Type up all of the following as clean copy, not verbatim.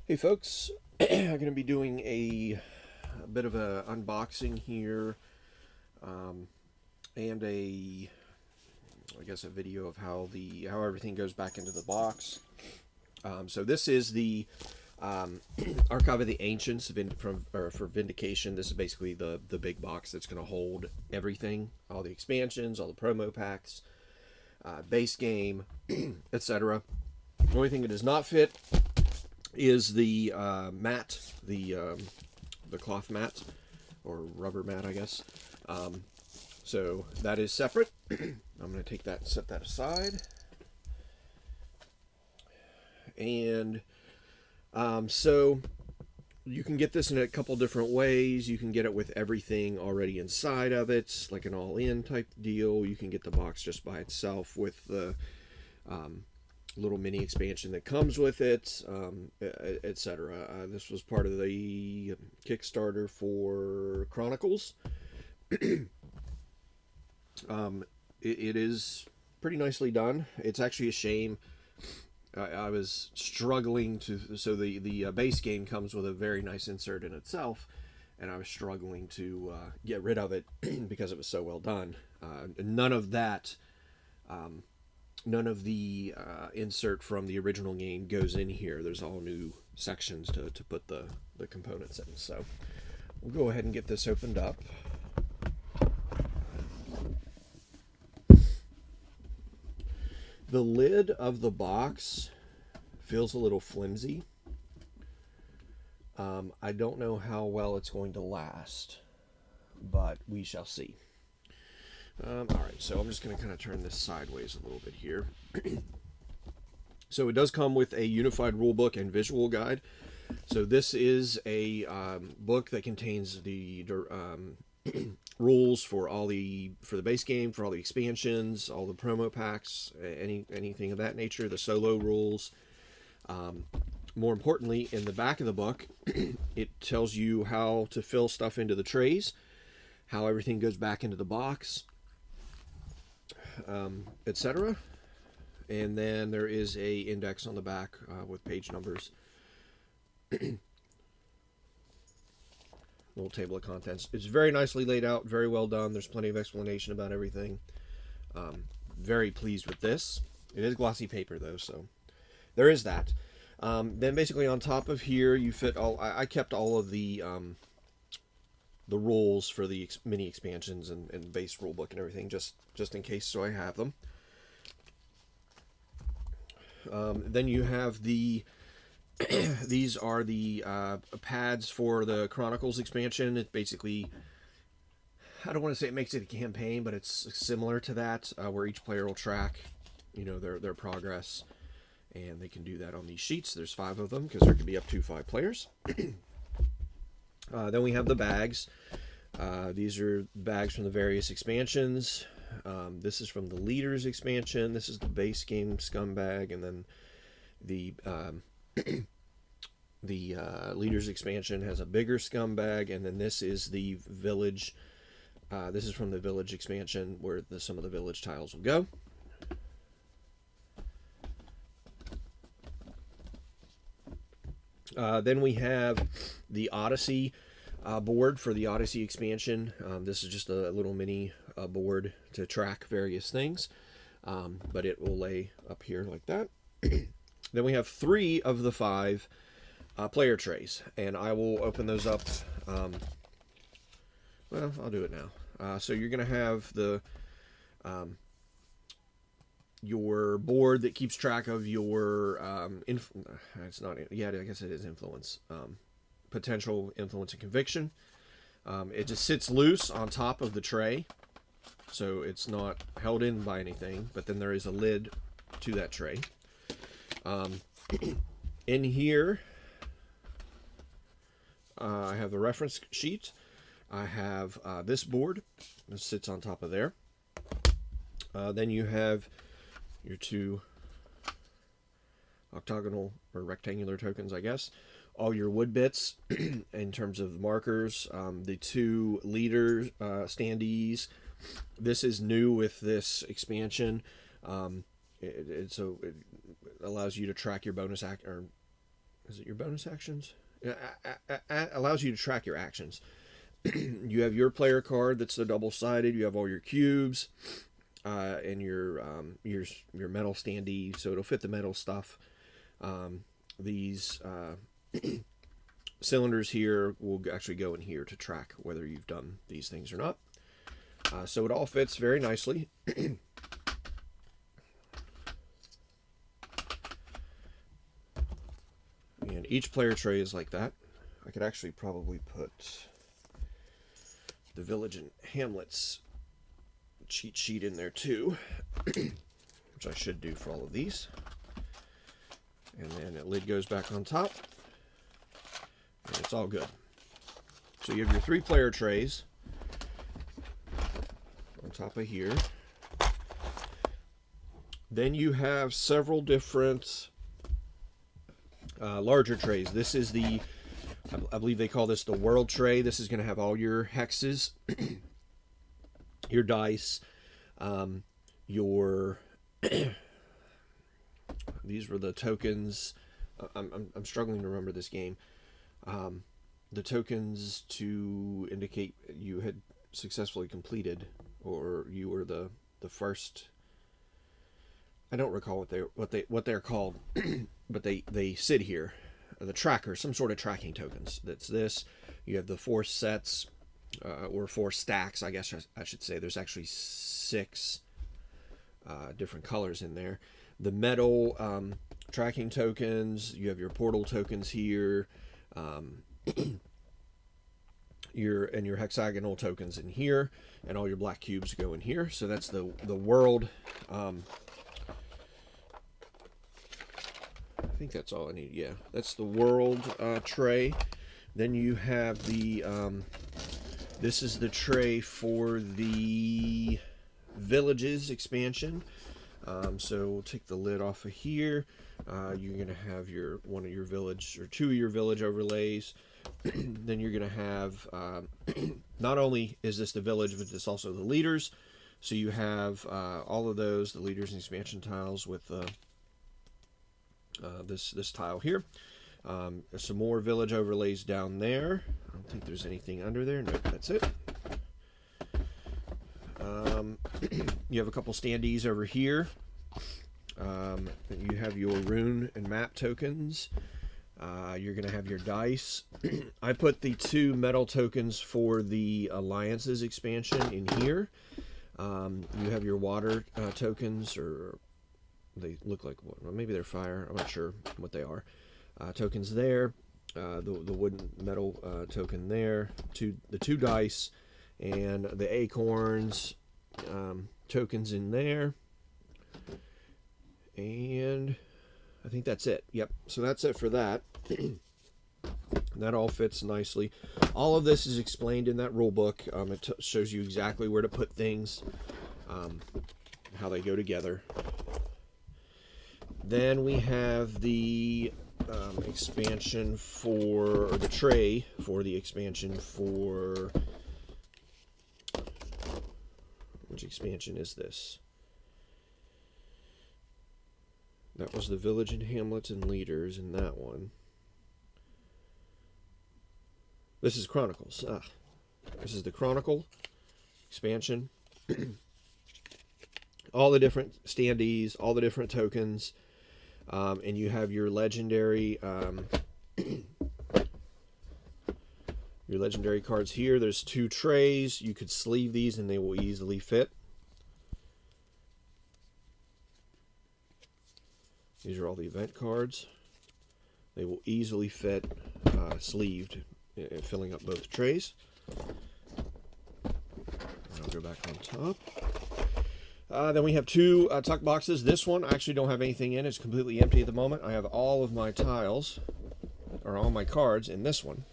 Hey folks, I'm going to be doing a bit of a unboxing here, um, and I guess a video of how everything goes back into the box. So this is the Archive of the Ancients for Vindication. This is basically the big box that's going to hold everything, all the expansions, all the promo packs, base game, etc. The only thing that does not fit is the mat, the cloth mat or rubber mat, I guess. So that is separate. I'm going to take that and set that aside. And so you can get this in a couple different ways. You can get it with everything already inside of it, like an all-in type deal. You can get the box just by itself with the little mini expansion that comes with it, etc. This was part of the Kickstarter for Chronicles. It is pretty nicely done. It's actually a shame. I was struggling to. So the base game comes with a very nice insert in itself, and I was struggling to get rid of it because it was so well done. None of that. None of the insert from the original game goes in here. There's all new sections to put the components in. So we'll go ahead and get this opened up. The lid of the box feels a little flimsy. I don't know how well it's going to last, but we shall see. Alright, so I'm just going to kind of turn this sideways a little bit here. So it does come with a unified rulebook and visual guide. So this is a book that contains the rules for the base game, for all the expansions, all the promo packs, anything of that nature, the solo rules. More importantly, in the back of the book, it tells you how to fill stuff into the trays, how everything goes back into the box, etc. And then there is a index on the back with page numbers. Little table of contents. It's very nicely laid out, very well done. There's plenty of explanation about everything. Very pleased with this. It is glossy paper though, so there is that. Then basically on top of here, you fit all. I kept all of the rules for the mini expansions and base rulebook and everything, just in case, so I have them. Then you have the these are the pads for the Chronicles expansion. It basically, I don't want to say it makes it a campaign, but it's similar to that, where each player will track, their progress, and they can do that on these sheets. There's 5 of them because there can be up to 5 players. Then we have the bags. These are bags from the various expansions. This is from the Leaders expansion. This is the base game scumbag, and then the Leaders expansion has a bigger scumbag, and then this is the Village. This is from the Village expansion, where some of the Village tiles will go. Then we have the Odyssey board for the Odyssey expansion. This is just a little mini board to track various things, but it will lay up here like that. Then we have 3 of the 5 player trays, and I will open those up. Well, I'll do it now. So you're going to have your board that keeps track of your it's not, yeah, I guess it is influence, potential influence and conviction. It just sits loose on top of the tray, so it's not held in by anything, but then there is a lid to that tray. In here, I have the reference sheet. I have this board that sits on top of there. Then you have your 2 octagonal or rectangular tokens, I guess. All your wood bits in terms of markers. The 2 leader standees. This is new with this expansion. It allows you to track your bonus is it your bonus actions? Allows you to track your actions. You have your player card that's the double-sided. You have all your cubes and your metal standee, so it'll fit the metal stuff. These cylinders here will actually go in here to track whether you've done these things or not. So it all fits very nicely. And each player tray is like that. I could actually probably put the Village and Hamlets cheat sheet in there too, which I should do for all of these. And then the lid goes back on top, and it's all good. So you have your 3 player trays on top of here. Then you have several different larger trays. This is the, I believe they call this the world tray. This is going to have all your hexes, your dice, your these were the tokens. I'm struggling to remember this game. The tokens to indicate you had successfully completed, or you were the first. I don't recall what they're called, but they sit here. The tracker, some sort of tracking tokens. That's this. You have the 4 sets, or 4 stacks, I guess I should say. There's actually 6 different colors in there. The metal tracking tokens. You have your portal tokens here. Your hexagonal tokens in here, and all your black cubes go in here. So that's the world. I think that's all I need. Yeah, that's the world tray. Then you have the this is the tray for the villages expansion. So we'll take the lid off of here. You're gonna have one of your village, or 2 of your village overlays. Then you're gonna have not only is this the village, but it's also the leaders. So you have all of those, the leaders and expansion tiles with this tile here. Some more village overlays down there. I don't think there's anything under there. Nope, that's it. You have a couple standees over here. You have your rune and map tokens. You're going to have your dice. I put the 2 metal tokens for the Alliances expansion in here. You have your water tokens, or they look like, well, maybe they're fire. I'm not sure what they are. Tokens there. The wooden metal token there. The 2 dice, and the acorns tokens in there. And I think that's it. Yep. So that's it for that. That all fits nicely. All of this is explained in that rule book. It shows you exactly where to put things, how they go together. Then we have the expansion or the tray for the expansion for, which expansion is this? That was the Village and Hamlets and Leaders in that one. This is Chronicles. This is the Chronicle expansion. All the different standees, all the different tokens, and you have your legendary cards here. There's 2 trays. You could sleeve these and they will easily fit. These are all the event cards. They will easily fit sleeved, filling up both trays. I'll go back on top. Then we have 2 tuck boxes. This one I actually don't have anything in. It's completely empty at the moment. I have all of my tiles, or all my cards, in this one.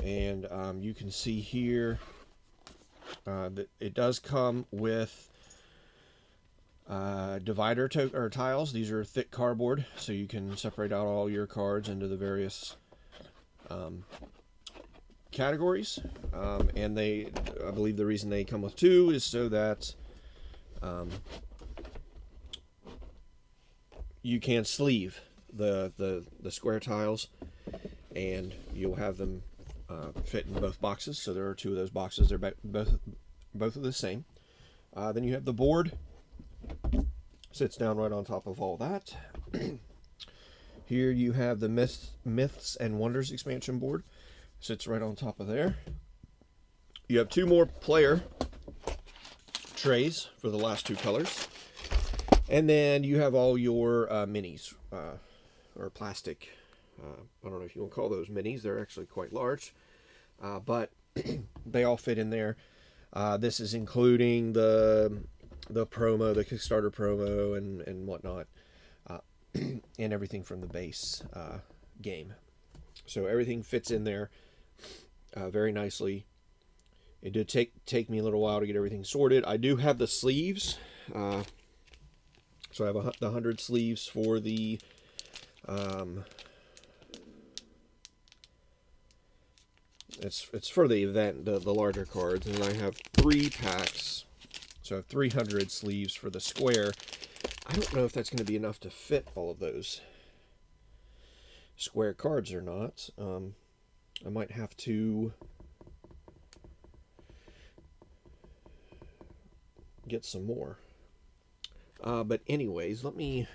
And you can see here that it does come with divider tiles. These are thick cardboard, so you can separate out all your cards into the various categories. And I believe the reason they come with 2 is so that you can sleeve the square tiles, and you'll have them fit in both boxes. So there are two of those boxes. They're both of the same. Then you have the board. Sits down right on top of all that. Here you have the Myths and Wonders expansion board. Sits right on top of there. You have two more player trays for the last two colors. And then you have all your minis, or plastic. I don't know if you want to call those minis. They're actually quite large. But they all fit in there. This is including the promo, the Kickstarter promo, and whatnot. And everything from the base game. So everything fits in there very nicely. It did take me a little while to get everything sorted. I do have the sleeves. So I have the 100 sleeves for the it's for the event, the larger cards, and I have 3 packs. So I have 300 sleeves for the square. I don't know if that's going to be enough to fit all of those square cards or not. I might have to get some more. But anyways, let me.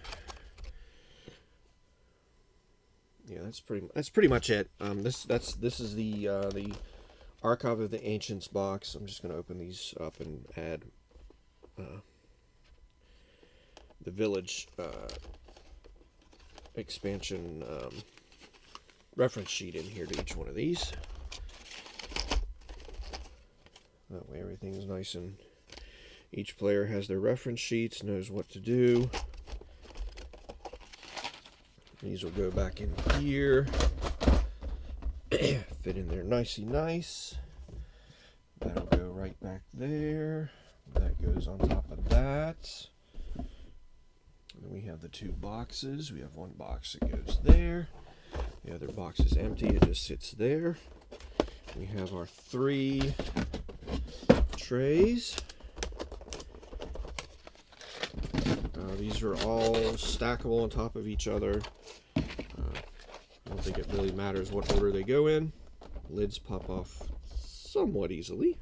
Yeah, that's pretty much it. This is the Archive of the Ancients box. I'm just going to open these up and add the Village expansion reference sheet in here to each one of these. That way everything's nice, and each player has their reference sheets, knows what to do. These will go back in here. Fit in there nicey nice. That'll go right back there. That goes on top of that. And then we have the 2 boxes. We have one box that goes there. The other box is empty. It just sits there. We have our 3 trays. These are all stackable on top of each other. I don't think it really matters what order they go in. Lids pop off somewhat easily.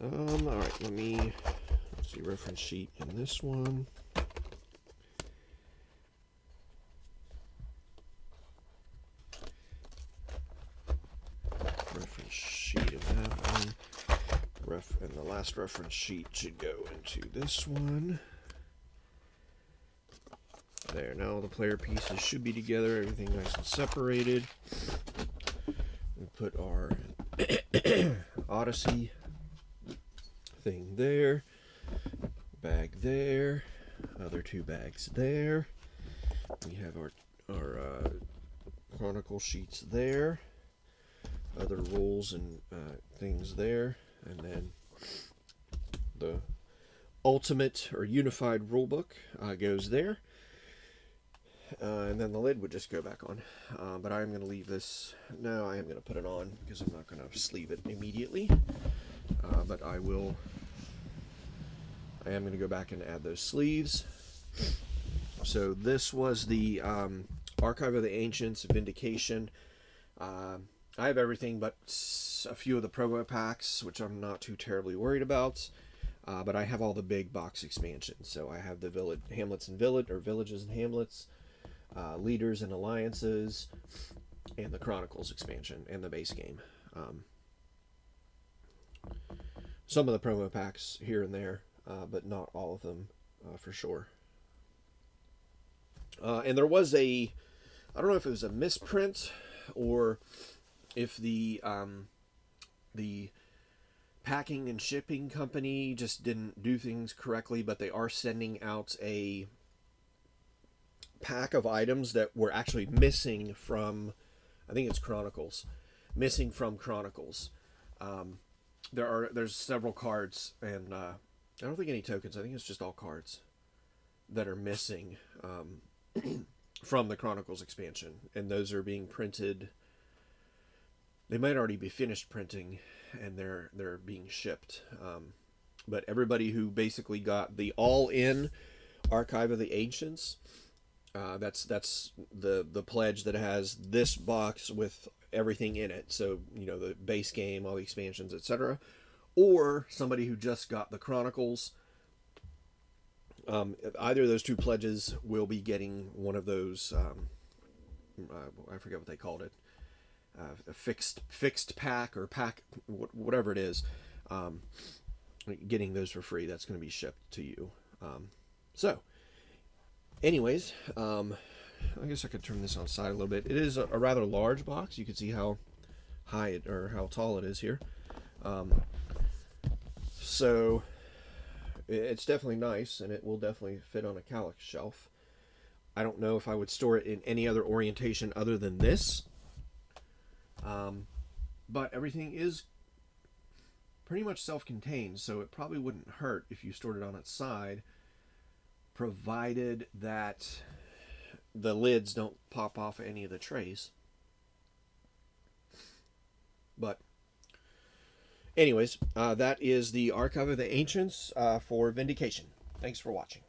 Alright, let's see, reference sheet in this one. Reference sheet in that one. And the last reference sheet should go into this one. There, now the player pieces should be together, everything nice and separated. We put our Odyssey thing there, bag there, other 2 bags there. We have our Chronicle sheets there, other rules and things there, and then the Ultimate or Unified Rulebook goes there. And then the lid would just go back on. But I am going to leave this. No, I am going to put it on because I'm not going to sleeve it immediately. But I am going to go back and add those sleeves. So this was the Archive of the Ancients, Vindication. I have everything but a few of the promo packs, which I'm not too terribly worried about. But I have all the big box expansions. So I have the Hamlets and Villages and Hamlets. Leaders and Alliances, and the Chronicles expansion, and the base game. Some of the promo packs here and there, but not all of them for sure. And there was I don't know if it was a misprint or if the packing and shipping company just didn't do things correctly, but they are sending out a pack of items that were actually missing from, I think it's Chronicles, missing from Chronicles. There's several cards, and I don't think any tokens. I think it's just all cards that are missing from the Chronicles expansion, and those are being printed. They might already be finished printing, and they're being shipped. But everybody who basically got the all-in Archive of the Ancients That's the pledge that has this box with everything in it. So the base game, all the expansions, etc. Or somebody who just got the Chronicles. Either of those two pledges will be getting one of those. I forget what they called it. A fixed pack or pack, whatever it is. Getting those for free. That's going to be shipped to you. So, anyways, I guess I could turn this on the side a little bit. It is a rather large box. You can see how high it, or how tall it is here. So it's definitely nice, and it will definitely fit on a Kallax shelf. I don't know if I would store it in any other orientation other than this. But everything is pretty much self-contained, so it probably wouldn't hurt if you stored it on its side, provided that the lids don't pop off any of the trays. But anyways, that is the Archive of the Ancients for Vindication. Thanks for watching.